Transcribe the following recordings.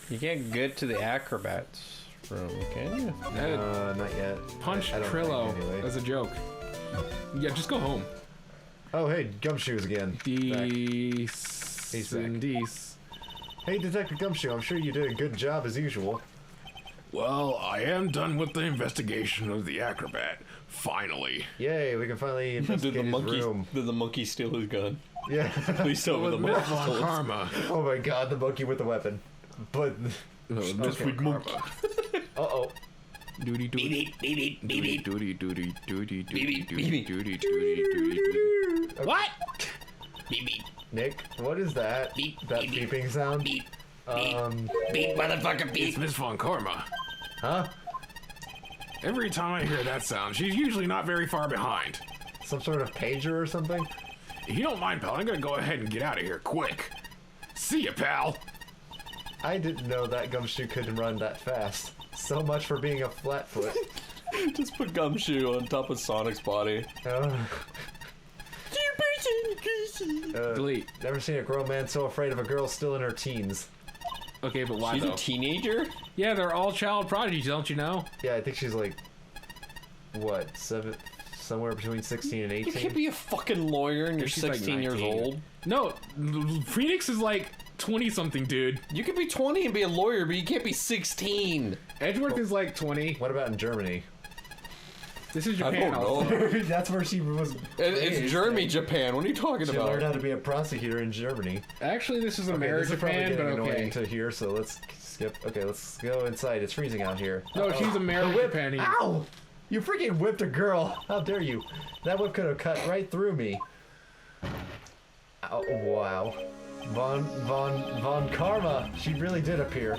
You can't get to the acrobats room, can you? Not yet. Punch I don't Trillo think, anyway. as a joke. Yeah, just go home. Oh, hey, Gumshoes again. He's back. Hey, Detective Gumshoe, I'm sure you did a good job as usual. Well, I am done with the investigation of the acrobat. Finally. Yay, we can finally investigate his room. Did the monkey steal his gun? Yeah. Please tell me the Miss monkey Von stole his Karma. Oh my god, the monkey with the weapon. But... Miss Von Karma. Uh-oh. Doody doody. Beep, Doody doody doody doody doody doody doody doody. What? Beep beep. Nick, what is that? Beep, that beep, beeping sound? Beep. Beep, motherfucker, beep. It's Miss Von Karma. Huh? Every time I hear that sound, she's usually not very far behind. Some sort of pager or something? If you don't mind, pal, I'm gonna go ahead and get out of here quick. See ya, pal. I didn't know that Gumshoe could run that fast. So much for being a flatfoot. Just put Gumshoe on top of Sonic's body. Delete. Never seen a grown man so afraid of a girl still in her teens. Okay, but why She's though? a teenager? Yeah, they're all child prodigies, don't you know? Yeah, I think she's like, what, somewhere between 16 and 18? You can't be a fucking lawyer and you're She's like 16 years 19. old. No, Phoenix is like 20-something, dude. You could be 20 and be a lawyer, but you can't be 16. Edgeworth is like 20. What about in Germany? This is I Japan. don't also. know. That's where she was. It's Germany, Japan. What are you talking She learned how about? to be a prosecutor in Germany. Actually, this is Okay, America, this is probably Japan, but getting okay. annoying to hear, so let's skip. Okay, let's go inside. It's freezing out here. No, she's American, whip. Japanese. Ow! You freaking whipped a girl! How dare you? That whip could have cut right through me. Oh, wow. Von Karma. She really did appear.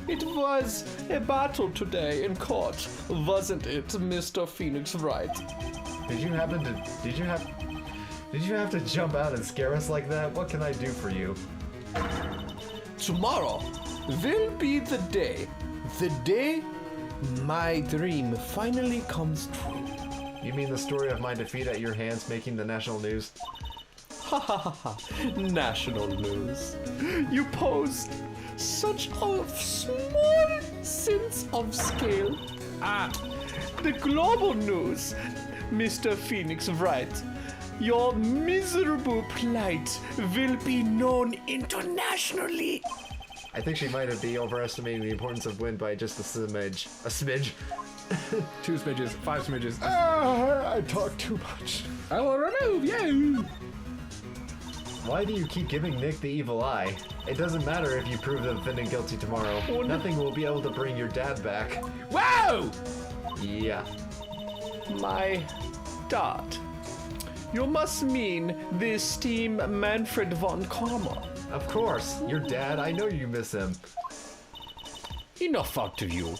It was a battle today in court, wasn't it, Mr. Phoenix Wright? Did you have to jump out and scare us like that? What can I do for you? Tomorrow will be the day my dream finally comes true. You mean the story of my defeat at your hands making the national news? Ha ha ha ha. National news. You posed such a small sense of scale. The global news, Mr. Phoenix Wright. Your miserable plight will be known internationally. I think she might have been overestimating the importance of wind by just a smidge. A smidge? 2 smidges, 5 smidges. I talk too much. I will remove you. Why do you keep giving Nick the evil eye? It doesn't matter if you prove the defendant guilty tomorrow. Nothing will be able to bring your dad back. Whoa! Yeah. My dad. You must mean the esteemed Manfred von Karma. Of course. Your dad, I know you miss him. Enough out of you.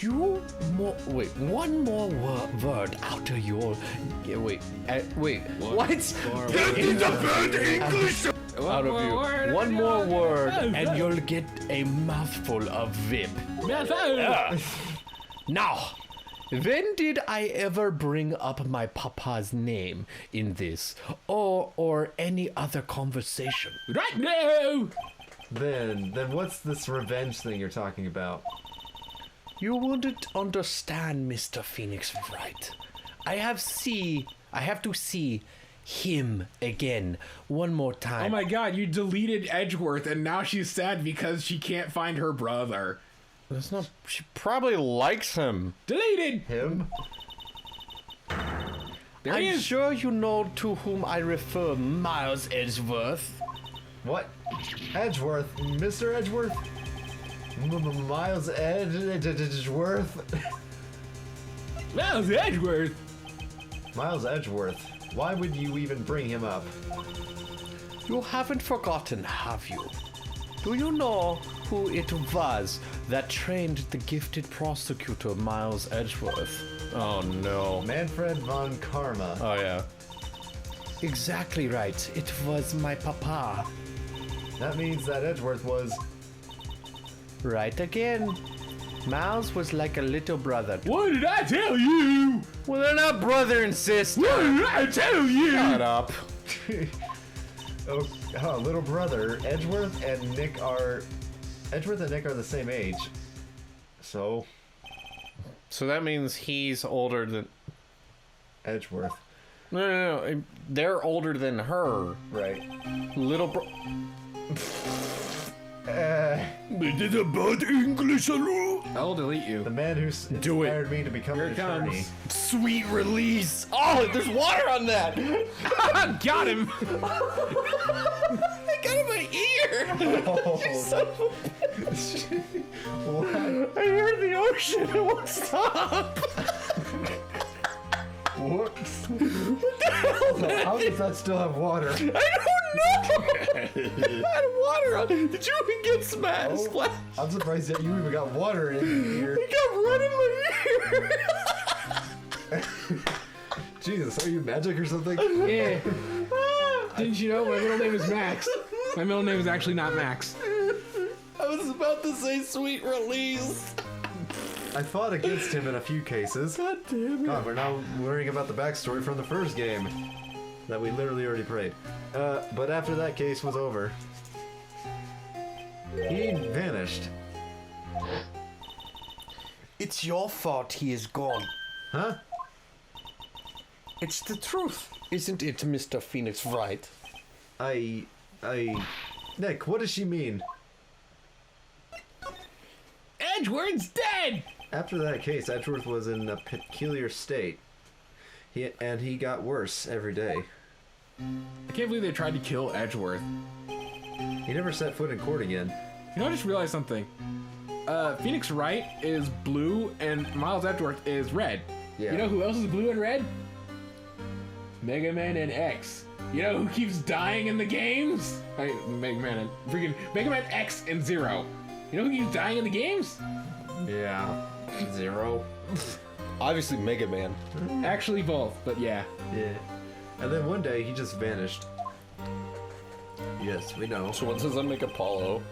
One more word out of your. Wait. What? In the bad English. Out of you. One more word, and you'll get a mouthful of vip. Now, when did I ever bring up my papa's name in this or any other conversation? Right now. Then what's this revenge thing you're talking about? You wouldn't understand, Mr. Phoenix Wright. I have to see him again one more time. Oh my god, you deleted Edgeworth and now she's sad because she can't find her brother. That's not. She probably likes him. Deleted! Him? There he I'm is. sure you know to whom I refer, Miles Edgeworth. What? Edgeworth? Mr. Edgeworth? Miles Edgeworth? Miles Edgeworth. Miles Edgeworth. Why would you even bring him up? You haven't forgotten, have you? Do you know who it was that trained the gifted prosecutor Miles Edgeworth? Oh no. Manfred von Karma. Oh yeah. Exactly right. It was my papa. That means that Edgeworth was... Right again. Miles was like a little brother. What did I tell you? Well, they're not brother and sister. What did I tell you? Shut up. little brother. Edgeworth and Nick are the same age. So that means he's older than Edgeworth. No. They're older than her. Right. Little bro. It is about English, hello. I'll delete you. The man who inspired me to become an attorney. Sweet release. Oh, there's water on that. Got him. I got in my ear. Oh, You son of a bitch. what? I hear the ocean. It won't stop. Whoops. So how does that still have water? I don't know. I had water on. Did you even get smashed? Oh, Splashed? I'm surprised that you even got water in here. It got red in my ear. Jesus, are you magic or something? Yeah. Didn't you know my middle name is Max? My middle name is actually not Max. I was about to say sweet release. I fought against him in a few cases. God damn it. God, we're now learning about the backstory from the first game that we literally already played. But after that case was over, he vanished. It's your fault he is gone. Huh? It's the truth, isn't it, Mr. Phoenix Wright? Nick, what does she mean? Edgeworth's dead! After that case, Edgeworth was in a peculiar state. He got worse every day. I can't believe they tried to kill Edgeworth. He never set foot in court again. You know, I just realized something. Phoenix Wright is blue and Miles Edgeworth is red. Yeah. You know who else is blue and red? Mega Man and X. You know who keeps dying in the games? Mega Man X and Zero. You know who keeps dying in the games? Yeah. Zero. Obviously Mega Man. Actually both, but yeah. Yeah. And then one day he just vanished. Yes, we know. So what does that make Apollo?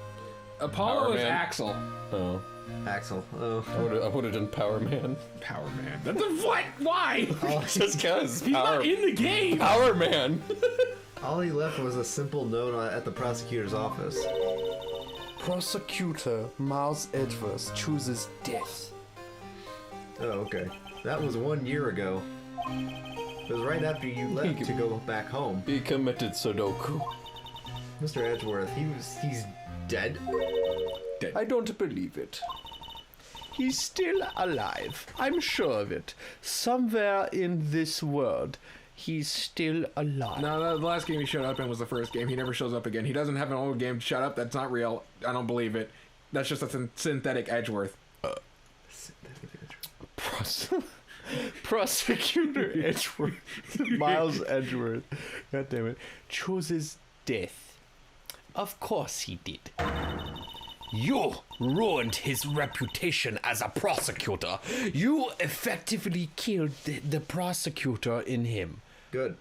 Apollo Power is Man. Axel. Oh. Axel. Oh. I would have done Power Man. Power Man. That's a what? Why? Just because. He's not in the game. Power Man. All he left was a simple note at the prosecutor's office. Prosecutor Miles Edgeworth chooses death. Oh, okay. That was 1 year ago. It was right after you left to go back home. He committed Sudoku. Mr. Edgeworth, he's dead? I don't believe it. He's still alive. I'm sure of it. Somewhere in this world, he's still alive. No, the last game he showed up in was the first game. He never shows up again. He doesn't have an old game. Shut up. That's not real. I don't believe it. That's just a synthetic Edgeworth. Prosecutor Edgeworth, Miles Edgeworth, God damn it, chooses death. Of course he did. You ruined his reputation as a prosecutor. You effectively killed the prosecutor in him. Good.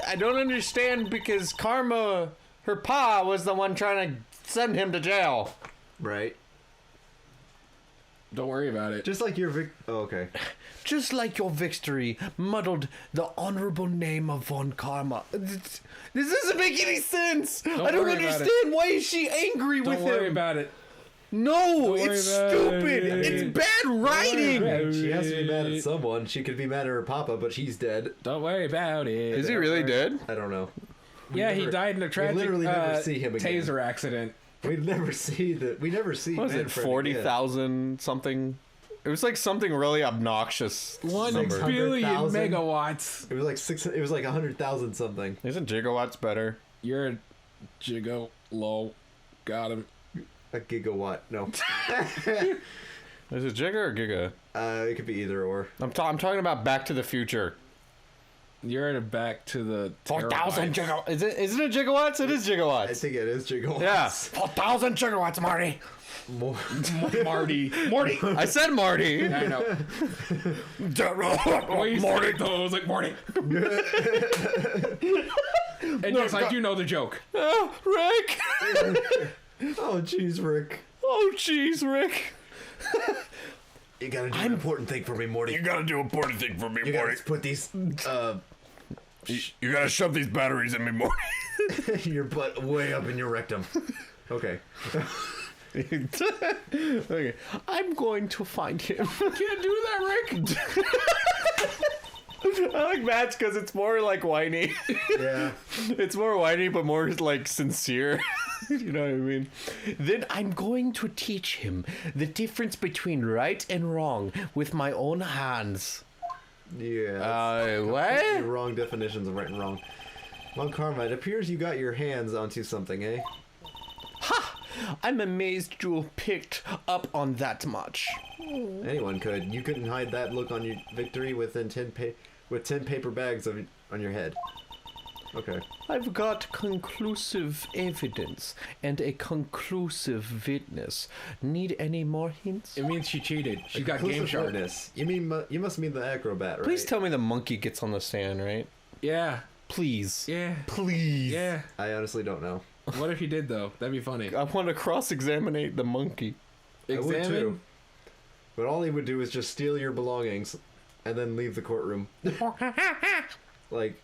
I don't understand because Karma, her pa, was the one trying to send him to jail. Right. Don't worry about it. Just like your Oh, okay. Just like your victory muddled the honorable name of Von Karma. This doesn't make any sense. I don't worry about understand. Why is she angry with Don't worry him? about it. No, worry it's about stupid. it. It's bad writing. She has to be mad at someone. She could be mad at her papa, but he's dead. Don't worry about it. Is he really dead? I don't know. Yeah, he died in a tragic literally never see him again. taser accident. We never see We never see. What was it? Manfred 40,000 something. It was like something really obnoxious. 1 number. billion 600,000? megawatts. again. It was like It was like 100,000 something. Isn't gigawatts better? You're a gigolo. Got him. A gigawatt. No. Is it giga or giga? It could be either or. I'm talking about Back to the Future. You're in a back to the 4,000 terabytes. gigawatts. Isn't it gigawatts? It is gigawatts. I think it is gigawatts. Yeah. 4,000 gigawatts, Marty. More. Marty. Marty. I said Marty. I know. Marty. I was like, Marty. And yes, I do know the joke. Oh, Rick. Oh, jeez, Rick. Oh, jeez, Rick. You gotta do an important thing for me, Morty. You gotta do an important thing for me, You Morty. gotta put these. You gotta shove these batteries in me, Morty. Your butt way up in your rectum. Okay. Okay, I'm going to find him. Can't do that, Rick. I like Matt's because it's more like whiny. Yeah. It's more whiny, but more like sincere. You know what I mean? Then I'm going to teach him the difference between right and wrong with my own hands. Yeah. What? Wrong definitions of right and wrong. Well, Karma, it appears you got your hands onto something, eh? Ha! I'm amazed you picked up on that much. Anyone could. You couldn't hide that look on your victory within 10 paper bags on your head. Okay. I've got conclusive evidence and a conclusive witness. Need any more hints? It means she cheated. She got Game Shark. Sharpness. You mean you must mean the acrobat, right? Please tell me the monkey gets on the stand, right? Yeah. Please. Yeah. Please. Yeah. I honestly don't know. What if he did though? That'd be funny. I want to cross-examine the monkey. I would Examine. too. But all he would do is just steal your belongings and then leave the courtroom. Like,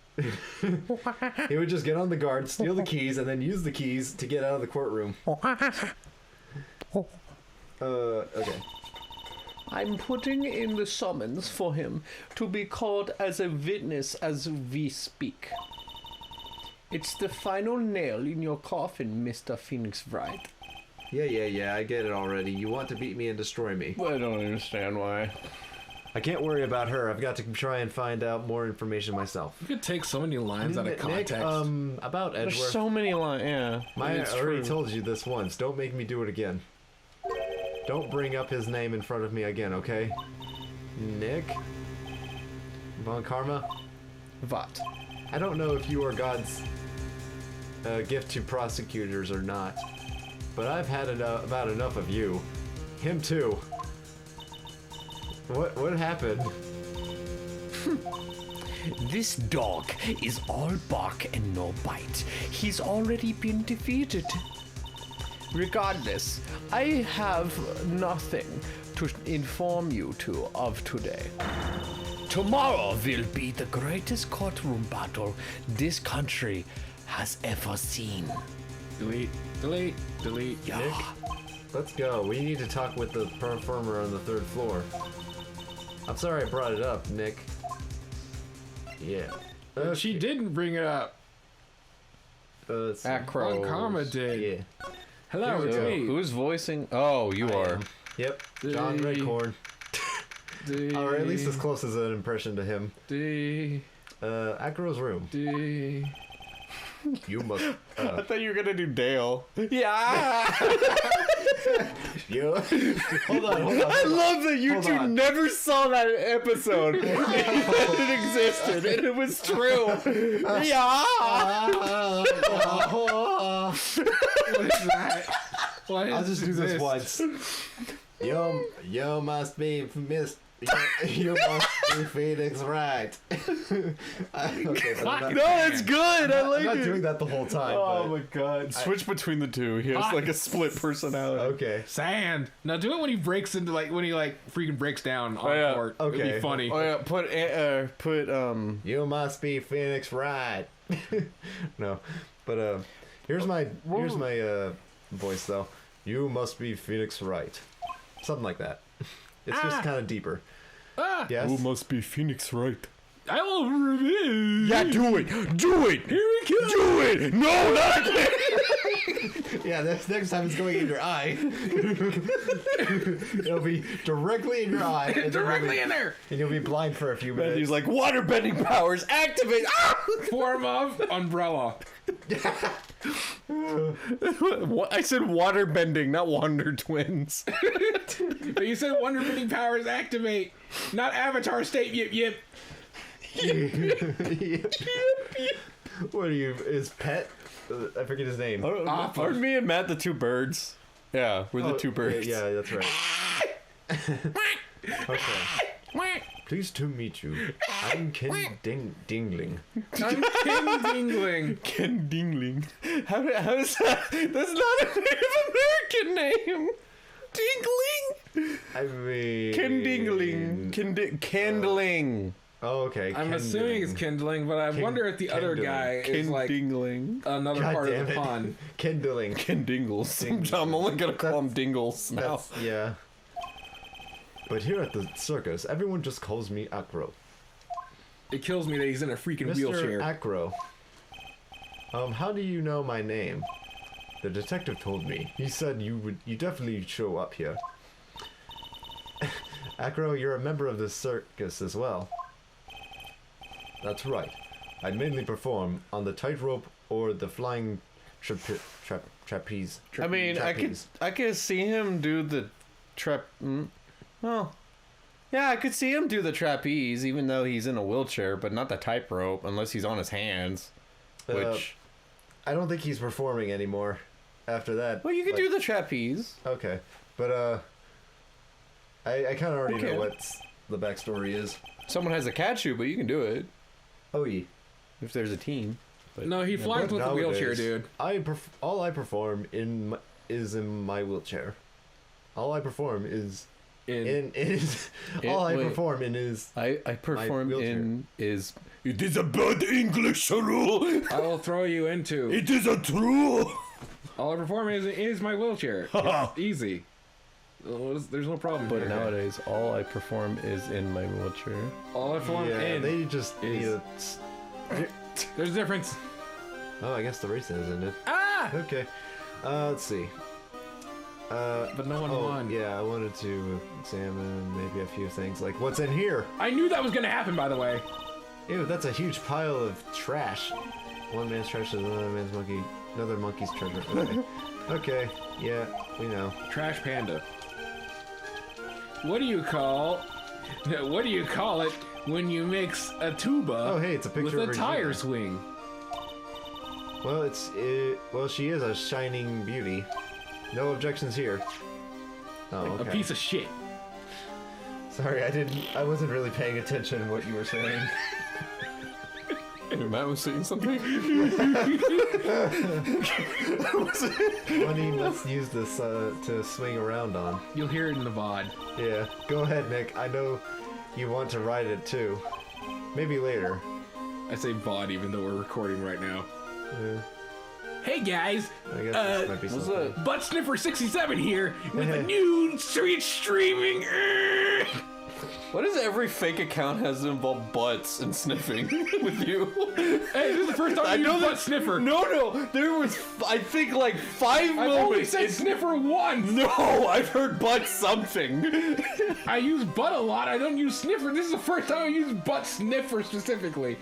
he would just get on the guard, steal the keys, and then use the keys to get out of the courtroom. Okay. I'm putting in the summons for him to be called as a witness as we speak. It's the final nail in your coffin, Mr. Phoenix Wright. Yeah, I get it already. You want to beat me and destroy me. Well, I don't understand why. I can't worry about her. I've got to try and find out more information myself. You could take so many lines out of context. Nick, about There's Edgeworth. so many lines, yeah. I It's already true. told you this once. Don't make me do it again. Don't bring up his name in front of me again, okay? Nick? Von Karma? What? I don't know if you are God's gift to prosecutors or not, but I've had about enough of you. Him too. What happened? This dog is all bark and no bite. He's already been defeated. Regardless, I have nothing to inform you of today. Tomorrow will be the greatest courtroom battle this country has ever seen. Delete. Delete. Delete. Yeah. Let's go. We need to talk with the performer on the 3rd floor. I'm sorry I brought it up, Nick. Yeah. She didn't bring it up. Let's see. Acro. Karma did. Yeah. Hello, Here we it's go. me. Who's voicing? Oh, you are. Yep. John The- Redcorn. Or at least as close as an impression to him. Acro's room. You must. I thought you were gonna do Dale. Yeah. You. Hold on. I love that you Hold two on. never saw that episode. It existed, and it was true. Yeah. What is that? What I'll is just do this once. You must be you must be Phoenix Wright. Okay, but I'm not, No, it's good. I like I'm not it. doing that the whole time. Oh but- my god. Switch between the two. He has like a split personality. Okay. Sand. Now do it when he breaks into when he freaking breaks down on yeah. court. Okay. It'd be funny. Oh yeah, put You must be Phoenix Wright. No, but here's my voice though. You must be Phoenix Wright. Something like that. It's just kind of deeper. Yes. Who must be Phoenix Wright? I will revenge. Yeah, do it! Do it! Here we go! Do it! No, not again! Yeah, next time it's going in your eye. It'll be directly in your eye. And Directly in there. And you'll be blind for a few And minutes. he's like, waterbending powers, activate! Ah! Form of umbrella. What? I said waterbending, not Wonder Twins. But you said wonder bending powers activate, not Avatar state. Yip yip. What are you? His pet? I forget his name. Aren't me and Matt the two birds? Yeah, we're the two birds. Yeah, that's right. Okay. Pleased to meet you. I'm Ken Dingling. I'm King Dingling. Ken Dingling. How is that? That's not a Native American name. Dingling. I mean... Ken Dingling. Candling. Oh, okay. I'm assuming it's kindling, but I wonder if the other guy is like Kindingling. another God part of damn the it. pun. Kindling. Kindingles. I'm only gonna call him Dingles now. Yeah. But here at the circus, everyone just calls me Acro. It kills me that he's in a freaking wheelchair. Mr. Acro. How do you know my name? The detective told me. He said you definitely show up here. Acro, you're a member of the circus as well. That's right. I mainly perform on the tightrope or the flying trapeze. I mean, Trapeze. I could see him do the well, yeah, I could see him do the trapeze, even though he's in a wheelchair, but not the tightrope, unless he's on his hands. Which, I don't think he's performing anymore. After that. well, you could do the trapeze. Okay, but I kind of already Okay. know what the backstory is. Someone has to catch you, but you can do it Oh, yeah. if there's a team. But No, he flies with a wheelchair, Nowadays, dude. all I perform is in my wheelchair. All I perform is all I wait. perform in is I perform wheelchair. in is It is a bad English rule. I will throw you into. It is a true. All I perform is my wheelchair. It's easy. There's no problem but here. nowadays all I perform is in my wheelchair. All I perform yeah. in. They just need is- a. There's a difference. Oh, I guess the race has ended. Ah! Okay. Let's see. But no one won. Yeah, I wanted to examine maybe a few things, like what's in here. I knew that was gonna happen, by the way. Ew, that's a huge pile of trash. One man's trash is another monkey's treasure. Okay. Okay, yeah, we know. Trash panda. What do you call it when you mix a tuba Oh, hey, it's a picture with of a tire Regina. swing? Well, well, she is a shining beauty. No objections here. Oh, A okay. piece of shit. Sorry, I wasn't really paying attention to what you were saying. Matt was saying something. Money must use this to swing around on. You'll hear it in the VOD. Yeah, go ahead, Nick. I know you want to ride it too. Maybe later. I say VOD even though we're recording right now. Yeah, Hey guys, I guess this might be what's something. that? Butt Sniffer 67 here with a new street streaming. What is every fake account has to involve butts and sniffing with you? Hey, this is the first time you used Butt Sniffer. No, there was I think like 5 I've moments. only said Sniffer once. No, I've heard butt something. I use butt a lot. I don't use Sniffer. This is the first time I use Butt Sniffer specifically.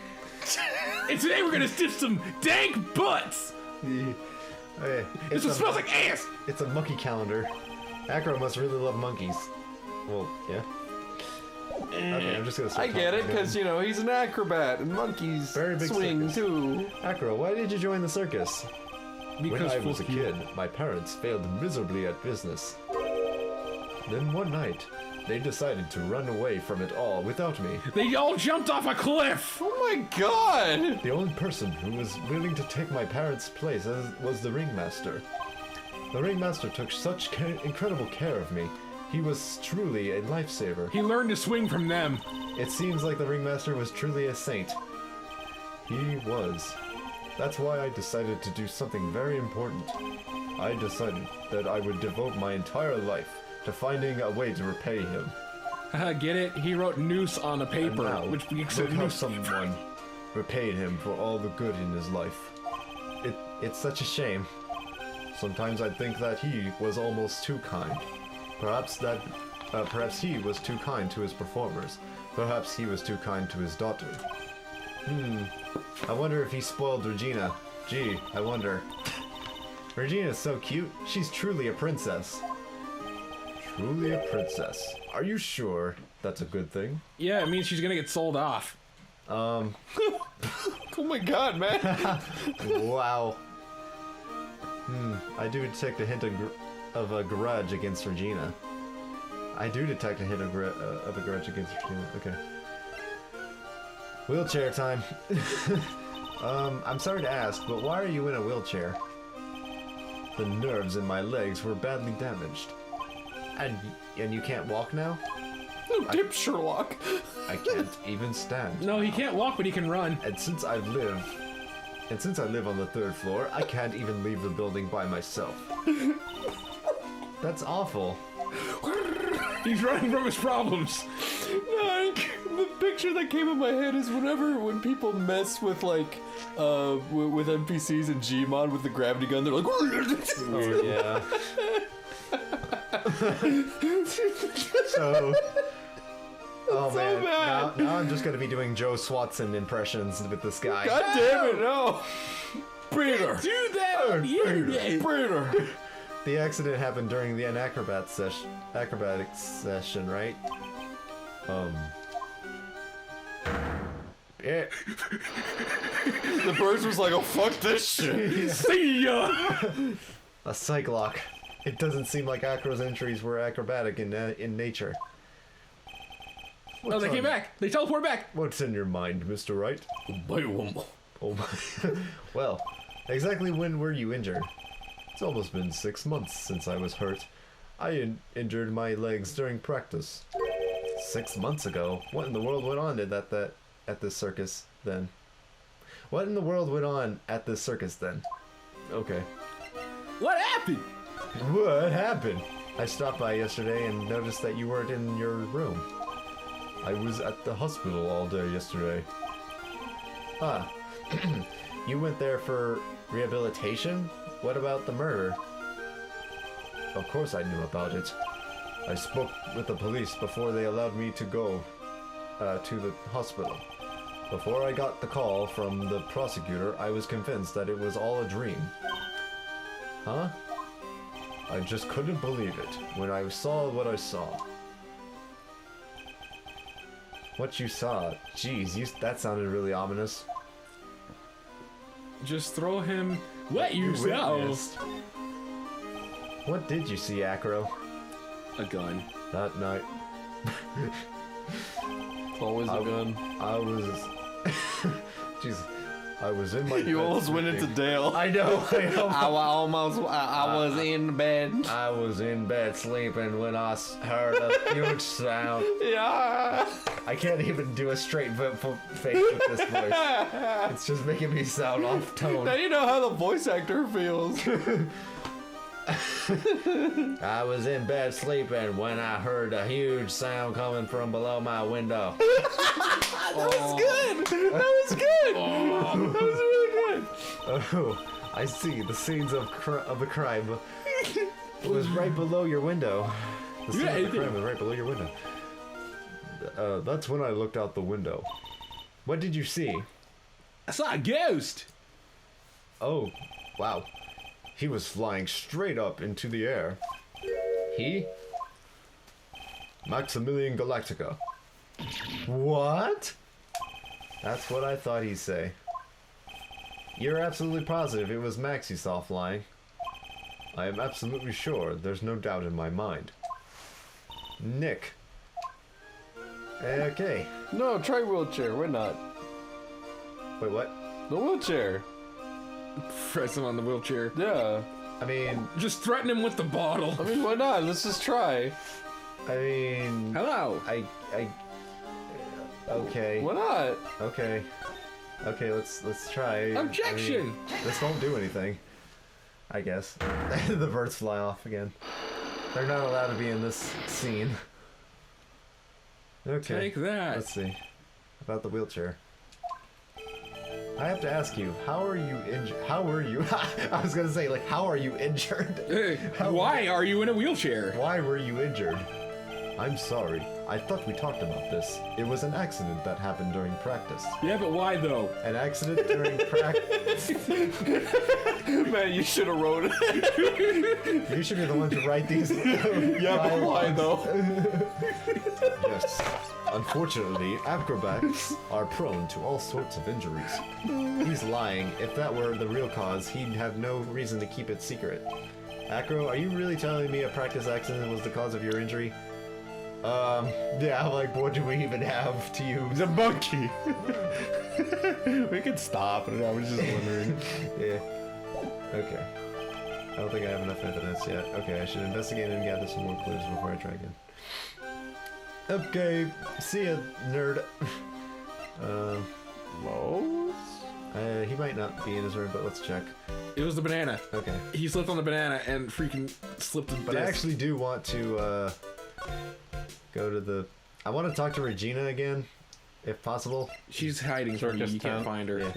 And today we're gonna sniff some dank butts. Okay, This one smells like ass. It's a monkey calendar. Acro must really love monkeys. Well, yeah. Okay, I'm just gonna start I get it, talking. because, he's an acrobat, and monkeys Very big swing, circus. too. Acro, why did you join the circus? When I was a fuck you. kid, my parents failed miserably at business. Then one night, they decided to run away from it all without me. They all jumped off a cliff. Oh my god! The only person who was willing to take my parents' place was the ringmaster. The ringmaster took such incredible care of me. He was truly a lifesaver. He learned to swing from them. It seems like the ringmaster was truly a saint. He was. That's why I decided to do something very important. I decided that I would devote my entire life to finding a way to repay him. Get it? He wrote noose on a And paper, now, which makes look it how noose. someone repaid him for all the good in his life. It's such a shame. Sometimes I think that he was almost too kind. Perhaps he was too kind to his performers. Perhaps he was too kind to his daughter. I wonder if he spoiled Regina. Gee, I wonder. Regina's so cute. She's truly a princess. Truly a princess. Are you sure that's a good thing? Yeah, it means she's gonna get sold off. Oh my god, man. Wow. I do detect a hint of a grudge against Regina. I do detect a hint of a grudge against Regina. Okay. Wheelchair time. I'm sorry to ask, but why are you in a wheelchair? The nerves in my legs were badly damaged. And you can't walk now? No dip Sherlock. I can't even stand. No, he can't walk, but he can run. And since I live on the 3rd floor, I can't even leave the building by myself. That's awful. He's running from his problems. The picture that came in my head is when people mess with like with NPCs and Gmod with the gravity gun, they're like, Oh yeah. So. Oh so man! bad. Now I'm just gonna be doing Joe Swatson impressions with this guy. God damn it, no! Peter! Do that! Peter! The accident happened during the acrobatics session, right? Yeah. The birds was like, oh fuck this shit. See ya! A psych lock. It doesn't seem like Acro's entries were acrobatic in nature. Oh, they came back. They teleported back. What's in your mind, Mr. Wright? Boom. Oh my. Well, exactly when were you injured? It's almost been 6 months since I was hurt. I injured my legs during practice. 6 months ago? What in the world went on at this circus then? What in the world went on at this circus then? Okay. What happened? What happened? I stopped by yesterday and noticed that you weren't in your room. I was at the hospital all day yesterday. Ah. You went there for rehabilitation? What about the murder? Of course I knew about it. I spoke with the police before they allowed me to go to the hospital. Before I got the call from the prosecutor, I was convinced that it was all a dream. Huh? I just couldn't believe it when I saw what I saw. What you saw? Jeez, that sounded really ominous. Just throw him. What you saw? witnessed. What did you see, Acro? A gun. That night, Always a gun. I was... Jeez. I was in my You bed almost went sleeping. into Dale. I know. I was in bed. I was in bed sleeping when I heard a huge sound. Yeah. I can't even do a straight face with this voice. It's just making me sound off tone. Now you know how the voice actor feels. I was in bed sleeping when I heard a huge sound coming from below my window. That was good. That was good. That was really good. Oh, I see. The scenes of the crime was right below your window. The scene of the crime was right below your window. That's when I looked out the window. What did you see? I saw a ghost. Oh, wow. He was flying straight up into the air. He? Maximilian Galactica. What? That's what I thought he'd say. You're absolutely positive it was Max you saw flying? I am absolutely sure. There's no doubt in my mind. Nick. Okay. No, try wheelchair. Why not? Wait, what? The wheelchair. Press him on the wheelchair. Yeah. I mean, Just threaten him with the bottle. I mean, why not? Let's just try. Hello. Okay. Why not? Okay. Okay, let's try. Objection! I mean, this won't do anything. I guess. The birds fly off again. They're not allowed to be in this scene. Okay. Take that. Let's see. About the wheelchair. I have to ask you, how are you injured? How were you? I was gonna say, like, how are you injured? Hey, why are you in a wheelchair? Why were you injured? I'm sorry. I thought we talked about this. It was an accident that happened during practice. Yeah, but why though? An accident during practice? Man, you should have wrote it. You should be the one to write these. Yeah, but why though? Yes. Unfortunately, acrobats are prone to all sorts of injuries. He's lying. If that were the real cause, he'd have no reason to keep it secret. Acro, are you really telling me a practice accident was the cause of your injury? Yeah, like, what do we even have to use? A monkey. We could stop, and I was just wondering. Yeah. Okay. I don't think I have enough evidence yet. Okay, I should investigate and gather some more clues before I try again. Okay, see ya, nerd. Lowe's? He might not be in his room, but let's check. It was the banana. Okay. He slipped on the banana and freaking slipped the But I actually do want to go to the... I want to talk to Regina again, if possible. She's hiding from you. Circus You can't town. find her. Yeah.